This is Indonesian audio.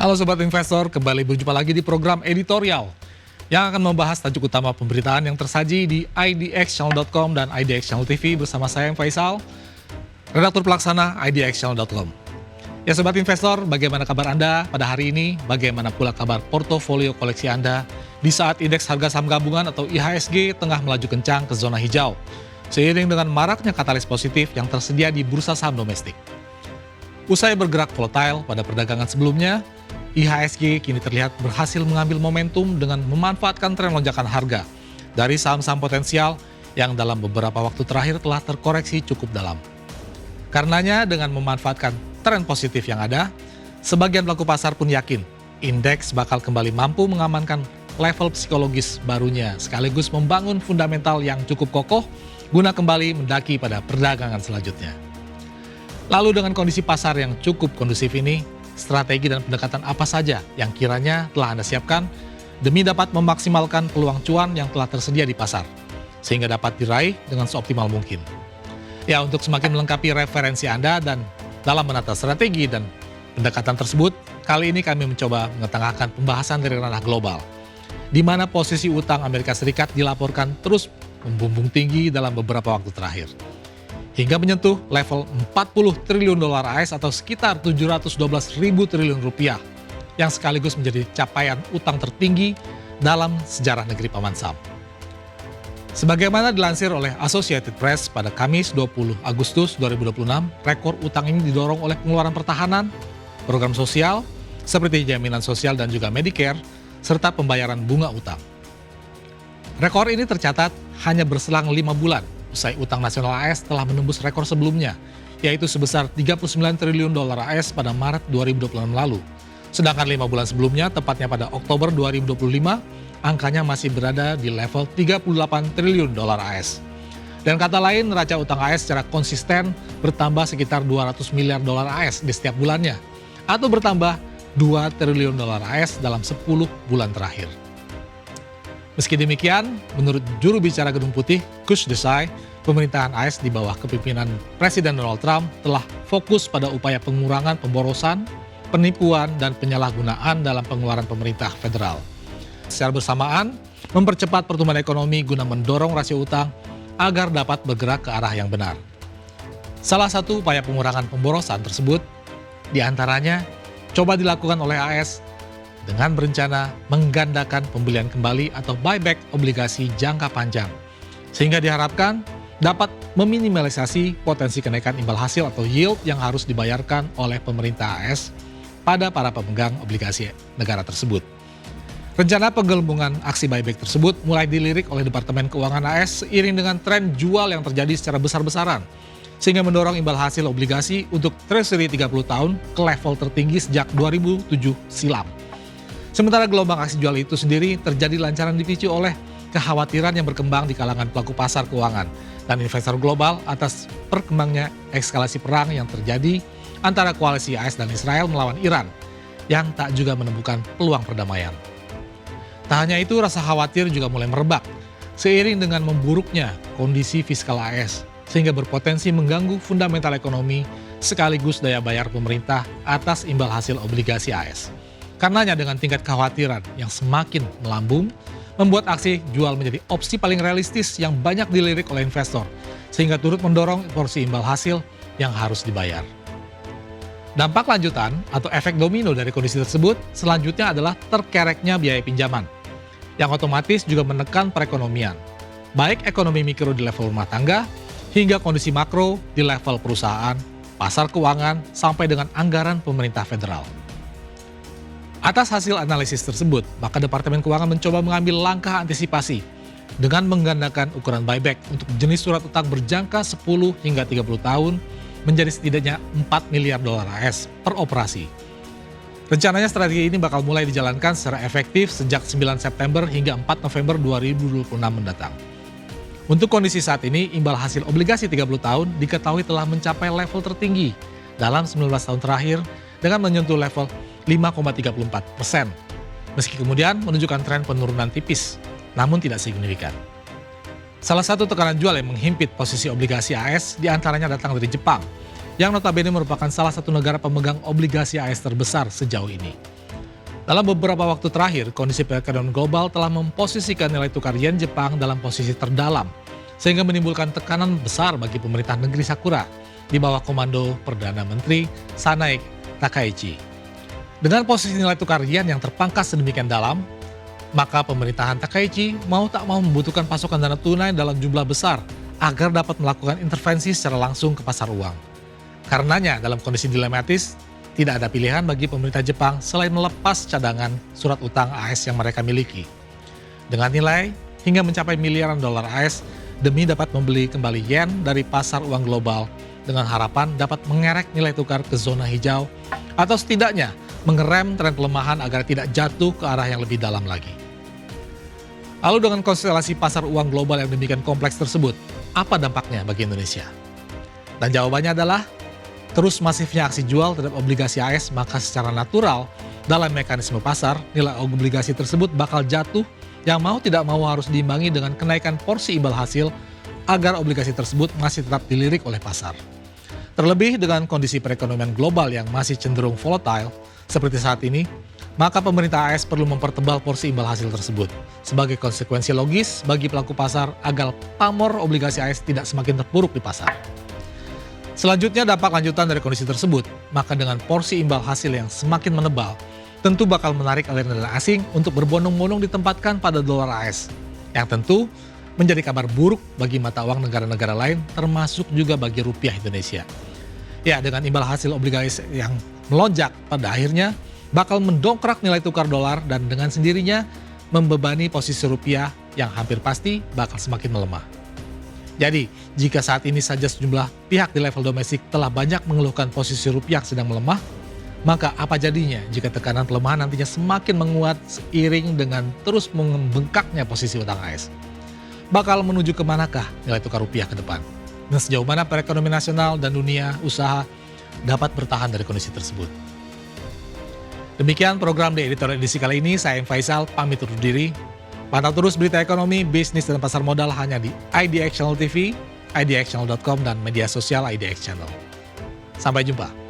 Halo Sobat Investor, kembali berjumpa lagi di program editorial yang akan membahas tajuk utama pemberitaan yang tersaji di idxchannel.com dan idxchannel TV bersama saya Faisal, redaktur pelaksana idxchannel.com. Ya Sobat Investor, bagaimana kabar Anda pada hari ini? Bagaimana pula kabar portofolio koleksi Anda di saat indeks harga saham gabungan atau IHSG tengah melaju kencang ke zona hijau, seiring dengan maraknya katalis positif yang tersedia di bursa saham domestik. Usai bergerak volatile pada perdagangan sebelumnya, IHSG kini terlihat berhasil mengambil momentum dengan memanfaatkan tren lonjakan harga dari saham-saham potensial yang dalam beberapa waktu terakhir telah terkoreksi cukup dalam. Karenanya dengan memanfaatkan tren positif yang ada, sebagian pelaku pasar pun yakin indeks bakal kembali mampu mengamankan level psikologis barunya sekaligus membangun fundamental yang cukup kokoh guna kembali mendaki pada perdagangan selanjutnya. Lalu dengan kondisi pasar yang cukup kondusif ini, strategi dan pendekatan apa saja yang kiranya telah Anda siapkan demi dapat memaksimalkan peluang cuan yang telah tersedia di pasar, sehingga dapat diraih dengan seoptimal mungkin. Ya, untuk semakin melengkapi referensi Anda dan dalam menata strategi dan pendekatan tersebut, kali ini kami mencoba mengetengahkan pembahasan dari ranah global, di mana posisi utang Amerika Serikat dilaporkan terus membumbung tinggi dalam beberapa waktu terakhir, hingga menyentuh level 40 triliun dolar AS atau sekitar 712 ribu triliun rupiah, yang sekaligus menjadi capaian utang tertinggi dalam sejarah negeri Paman Sam. Sebagaimana dilansir oleh Associated Press pada Kamis 20 Agustus 2026, rekor utang ini didorong oleh pengeluaran pertahanan, program sosial, seperti jaminan sosial dan juga Medicare, serta pembayaran bunga utang. Rekor ini tercatat hanya berselang 5 bulan, usai utang nasional AS telah menembus rekor sebelumnya, yaitu sebesar 39 triliun dolar AS pada Maret 2026 lalu. Sedangkan 5 bulan sebelumnya, tepatnya pada Oktober 2025, angkanya masih berada di level 38 triliun dolar AS. Dan kata lain, neraca utang AS secara konsisten bertambah sekitar 200 miliar dolar AS di setiap bulannya, atau bertambah 2 triliun dolar AS dalam 10 bulan terakhir. Meski demikian, menurut juru bicara Gedung Putih, Kush Desai, pemerintahan AS di bawah kepemimpinan Presiden Donald Trump telah fokus pada upaya pengurangan pemborosan, penipuan, dan penyalahgunaan dalam pengeluaran pemerintah federal. Secara bersamaan, mempercepat pertumbuhan ekonomi guna mendorong rasio utang agar dapat bergerak ke arah yang benar. Salah satu upaya pengurangan pemborosan tersebut, diantaranya coba dilakukan oleh AS dengan berencana menggandakan pembelian kembali atau buyback obligasi jangka panjang, sehingga diharapkan dapat meminimalisasi potensi kenaikan imbal hasil atau yield yang harus dibayarkan oleh pemerintah AS pada para pemegang obligasi negara tersebut. Rencana penggelembungan aksi buyback tersebut mulai dilirik oleh Departemen Keuangan AS seiring dengan tren jual yang terjadi secara besar-besaran, sehingga mendorong imbal hasil obligasi untuk Treasury 30 tahun ke level tertinggi sejak 2007 silam. Sementara gelombang aksi jual itu sendiri terjadi lancaran dipicu oleh kekhawatiran yang berkembang di kalangan pelaku pasar keuangan dan investor global atas perkembangnya eskalasi perang yang terjadi antara koalisi AS dan Israel melawan Iran yang tak juga menemukan peluang perdamaian. Tak hanya itu, rasa khawatir juga mulai merebak seiring dengan memburuknya kondisi fiskal AS sehingga berpotensi mengganggu fundamental ekonomi sekaligus daya bayar pemerintah atas imbal hasil obligasi AS. Karenanya dengan tingkat kekhawatiran yang semakin melambung, membuat aksi jual menjadi opsi paling realistis yang banyak dilirik oleh investor, sehingga turut mendorong porsi imbal hasil yang harus dibayar. Dampak lanjutan atau efek domino dari kondisi tersebut selanjutnya adalah terkereknya biaya pinjaman, yang otomatis juga menekan perekonomian, baik ekonomi mikro di level rumah tangga, hingga kondisi makro di level perusahaan, pasar keuangan, sampai dengan anggaran pemerintah federal. Atas hasil analisis tersebut, maka Departemen Keuangan mencoba mengambil langkah antisipasi dengan menggandakan ukuran buyback untuk jenis surat utang berjangka 10 hingga 30 tahun menjadi setidaknya 4 miliar dolar AS per operasi. Rencananya strategi ini bakal mulai dijalankan secara efektif sejak 9 September hingga 4 November 2026 mendatang. Untuk kondisi saat ini, imbal hasil obligasi 30 tahun diketahui telah mencapai level tertinggi dalam 19 tahun terakhir dengan menyentuh level 5,34%, meski kemudian menunjukkan tren penurunan tipis, namun tidak signifikan. Salah satu tekanan jual yang menghimpit posisi obligasi AS diantaranya datang dari Jepang, yang notabene merupakan salah satu negara pemegang obligasi AS terbesar sejauh ini. Dalam beberapa waktu terakhir, kondisi perekonomian global telah memposisikan nilai tukar yen Jepang dalam posisi terdalam, sehingga menimbulkan tekanan besar bagi pemerintah negeri Sakura di bawah komando Perdana Menteri Sanae Takaichi. Dengan posisi nilai tukar yen yang terpangkas sedemikian dalam, maka pemerintahan Takaichi mau tak mau membutuhkan pasokan dana tunai dalam jumlah besar agar dapat melakukan intervensi secara langsung ke pasar uang. Karenanya, dalam kondisi dilematis, tidak ada pilihan bagi pemerintah Jepang selain melepas cadangan surat utang AS yang mereka miliki. Dengan nilai hingga mencapai miliaran dolar AS demi dapat membeli kembali yen dari pasar uang global dengan harapan dapat mengerek nilai tukar ke zona hijau atau setidaknya mengerem tren pelemahan agar tidak jatuh ke arah yang lebih dalam lagi. Lalu dengan konstelasi pasar uang global yang demikian kompleks tersebut, apa dampaknya bagi Indonesia? Dan jawabannya adalah terus masifnya aksi jual terhadap obligasi AS, maka secara natural dalam mekanisme pasar, nilai obligasi tersebut bakal jatuh yang mau tidak mau harus diimbangi dengan kenaikan porsi imbal hasil agar obligasi tersebut masih tetap dilirik oleh pasar. Terlebih dengan kondisi perekonomian global yang masih cenderung volatile seperti saat ini, maka pemerintah AS perlu mempertebal porsi imbal hasil tersebut sebagai konsekuensi logis bagi pelaku pasar agar pamor obligasi AS tidak semakin terpuruk di pasar. Selanjutnya, dampak lanjutan dari kondisi tersebut, maka dengan porsi imbal hasil yang semakin menebal, tentu bakal menarik aliran dana asing untuk berbondong-bondong ditempatkan pada dolar AS, yang tentu menjadi kabar buruk bagi mata uang negara-negara lain, termasuk juga bagi rupiah Indonesia. Ya, dengan imbal hasil obligasi yang melonjak, pada akhirnya bakal mendongkrak nilai tukar dolar dan dengan sendirinya membebani posisi rupiah yang hampir pasti bakal semakin melemah. Jadi, jika saat ini saja sejumlah pihak di level domestik telah banyak mengeluhkan posisi rupiah sedang melemah, maka apa jadinya jika tekanan pelemahan nantinya semakin menguat seiring dengan terus membengkaknya posisi utang AS? Bakal menuju kemanakah nilai tukar rupiah ke depan? Dan sejauh mana perekonomian nasional dan dunia usaha dapat bertahan dari kondisi tersebut? Demikian program di editorial edisi kali ini, saya Faisal pamit undur diri. Pantau terus berita ekonomi, bisnis, dan pasar modal hanya di IDX Channel TV, idxchannel.com, dan media sosial IDX Channel. Sampai jumpa.